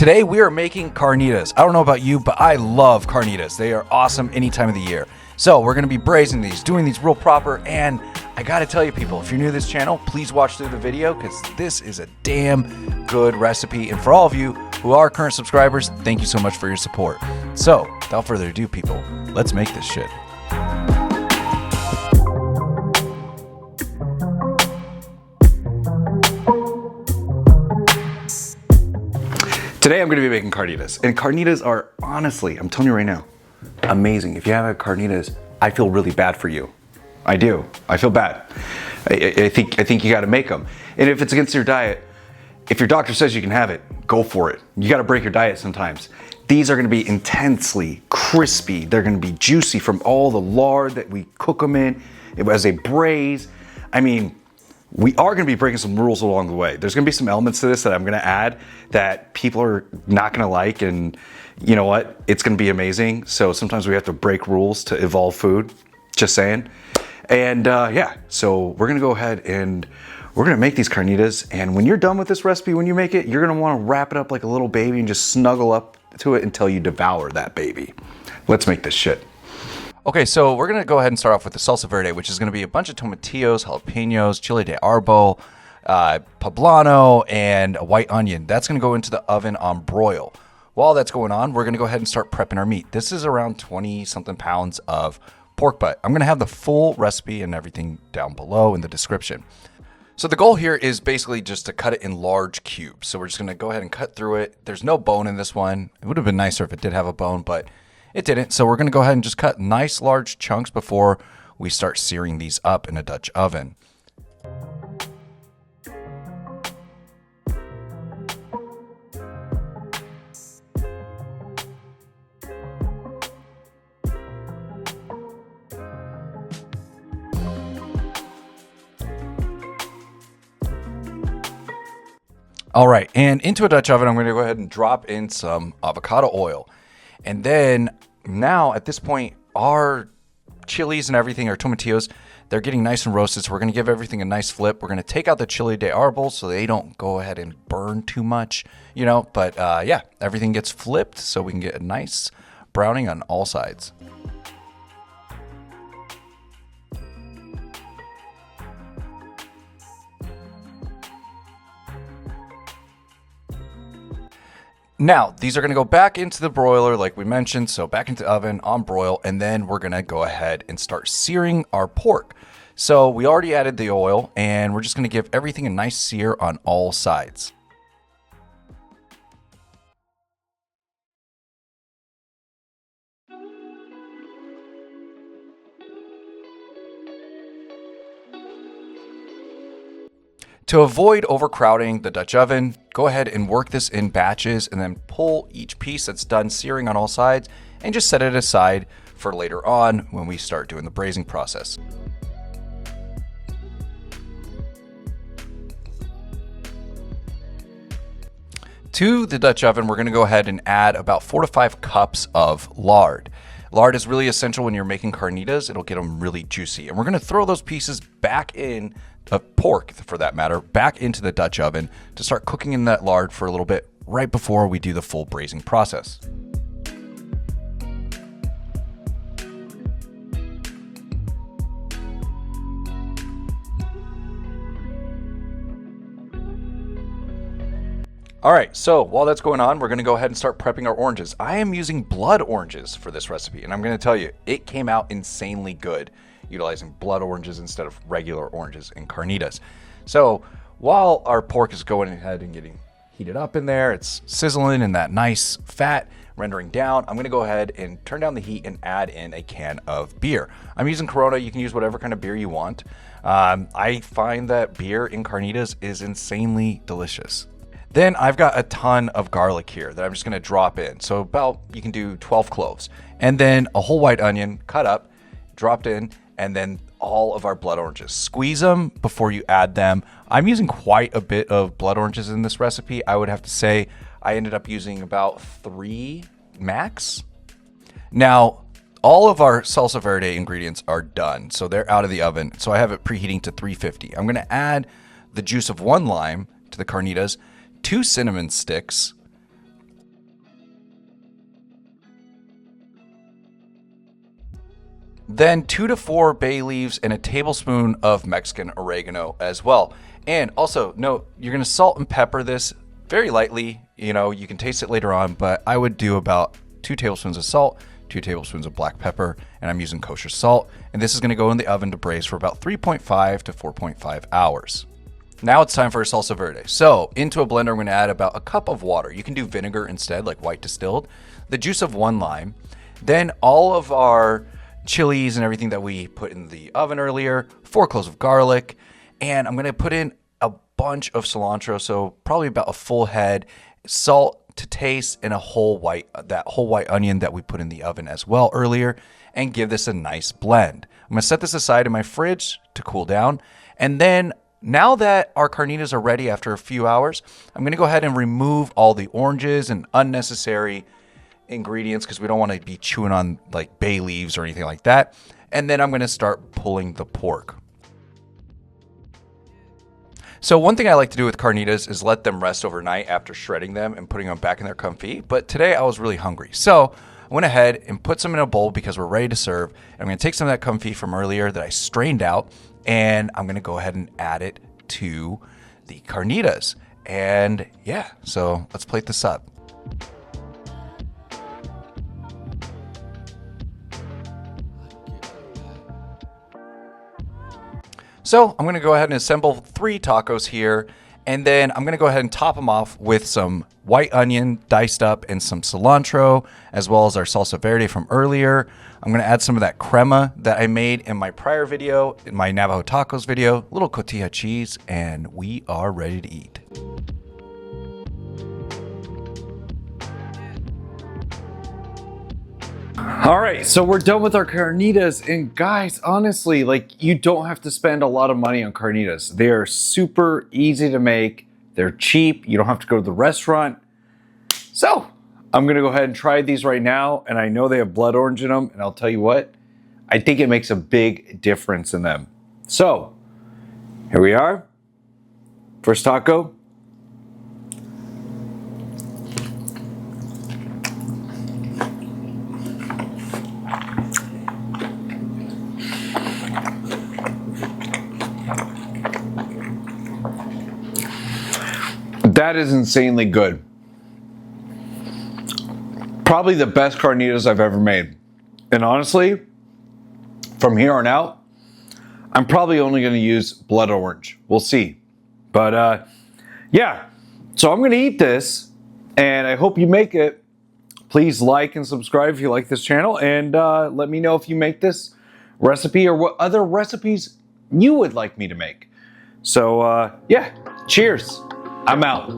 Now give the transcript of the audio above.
Today we are making carnitas. I don't know about you, but I love carnitas. They are awesome any time of the year. So we're gonna be braising these, doing these real proper, and I gotta tell you people, if you're new to this channel, please watch through the video because this is a damn good recipe. And for all of you who are current subscribers, thank you so much for your support. So without further ado people, let's make this shit. Today I'm going to be making carnitas, and carnitas are honestly, I'm telling you right now, amazing. If you have a carnitas, I feel really bad for you. I do. I feel bad. I think you got to make them. And if it's against your diet, if your doctor says you can have it, go for it. You got to break your diet sometimes. These are going to be intensely crispy. They're going to be juicy from all the lard that we cook them in as they braise. I mean, we are going to be breaking some rules along the way. There's going to be some elements to this that I'm going to add that people are not going to like, and you know what? It's going to be amazing. So sometimes we have to break rules to evolve food. Just saying. And yeah, so we're going to go ahead and we're going to make these carnitas. And when you're done with this recipe, when you make it, you're going to want to wrap it up like a little baby and just snuggle up to it until you devour that baby. Let's make this shit. Okay, so we're going to go ahead and start off with the Salsa Verde, which is going to be a bunch of tomatillos, jalapeños, chile de árbol, poblano, and a white onion. That's going to go into the oven on broil. While that's going on, we're going to go ahead and start prepping our meat. This is around 20-something pounds of pork butt. I'm going to have the full recipe and everything down below in the description. So the goal here is basically just to cut it in large cubes. So we're just going to go ahead and cut through it. There's no bone in this one. It would have been nicer if it did have a bone, but it didn't. So we're going to go ahead and just cut nice large chunks before we start searing these up in a Dutch oven. All right, and into a Dutch oven, I'm going to go ahead and drop in some avocado oil. And then now at this point, our chilies and everything, our tomatillos, they're getting nice and roasted. So we're going to give everything a nice flip. We're going to take out the chile de árbol so they don't go ahead and burn too much, you know. But yeah, everything gets flipped so we can get a nice browning on all sides. Now, these are going to go back into the broiler like we mentioned, so back into the oven on broil, and then we're going to go ahead and start searing our pork. So we already added the oil, and we're just going to give everything a nice sear on all sides. To avoid overcrowding the Dutch oven, go ahead and work this in batches and then pull each piece that's done searing on all sides and just set it aside for later on when we start doing the braising process. To the Dutch oven, we're going to go ahead and add about 4 to 5 cups of lard. Lard is really essential when you're making carnitas. It'll get them really juicy. And we're going to throw those pieces back in, pork for that matter, back into the Dutch oven to start cooking in that lard for a little bit right before we do the full braising process. All right, so while that's going on, we're going to go ahead and start prepping our oranges. I am using blood oranges for this recipe, and I'm going to tell you, it came out insanely good utilizing blood oranges instead of regular oranges in carnitas. So while our pork is going ahead and getting heated up in there, it's sizzling in that nice fat, rendering down, I'm going to go ahead and turn down the heat and add in a can of beer. I'm using Corona. You can use whatever kind of beer you want. I find that beer in carnitas is insanely delicious. Then I've got a ton of garlic here that I'm just going to drop in. So about, you can do 12 cloves. And then a whole white onion cut up, dropped in, and then all of our blood oranges. Squeeze them before you add them. I'm using quite a bit of blood oranges in this recipe. I would have to say I ended up using about 3 max. Now, all of our salsa verde ingredients are done. So they're out of the oven. So I have it preheating to 350. I'm going to add the juice of 1 lime to the carnitas, 2 cinnamon sticks, Then 2 to 4 bay leaves and a tablespoon of Mexican oregano as well. And also note, you're gonna salt and pepper this very lightly. You know, you can taste it later on, but I would do about 2 tablespoons of salt, 2 tablespoons of black pepper, and I'm using kosher salt. And this is gonna go in the oven to braise for about 3.5 to 4.5 hours. Now it's time for a salsa verde. So into a blender, I'm gonna add about a cup of water. You can do vinegar instead, like white distilled, the juice of 1 lime, then all of our chilies and everything that we put in the oven earlier, 4 cloves of garlic, and I'm gonna put in a bunch of cilantro, so probably about a full head, salt to taste, and that whole white onion that we put in the oven as well earlier, and give this a nice blend. I'm gonna set this aside in my fridge to cool down, and then now that our carnitas are ready after a few hours, I'm gonna go ahead and remove all the oranges and unnecessary ingredients because we don't want to be chewing on like bay leaves or anything like that. And then I'm gonna start pulling the pork. So one thing I like to do with carnitas is let them rest overnight after shredding them and putting them back in their confit. But today I was really hungry, so I went ahead and put some in a bowl because we're ready to serve. And I'm gonna take some of that confit from earlier that I strained out, and I'm gonna go ahead and add it to the carnitas. And yeah, so let's plate this up. So I'm gonna go ahead and assemble 3 tacos here, and then I'm gonna go ahead and top them off with some white onion diced up and some cilantro, as well as our salsa verde from earlier. I'm gonna add some of that crema that I made in my prior video, in my Navajo tacos video, a little cotija cheese, and we are ready to eat. All right, so we're done with our carnitas, and guys, honestly, like, you don't have to spend a lot of money on carnitas. They are super easy to make. They're cheap. You don't have to go to the restaurant. So I'm gonna go ahead and try these right now, and I know they have blood orange in them, and I'll tell you what, I think it makes a big difference in them. So here we are. First taco. That is insanely good. Probably the best carnitas I've ever made. And honestly, from here on out, I'm probably only going to use blood orange. We'll see. But yeah, so I'm going to eat this, and I hope you make it. Please like and subscribe if you like this channel, and let me know if you make this recipe or what other recipes you would like me to make. So yeah, cheers. I'm out.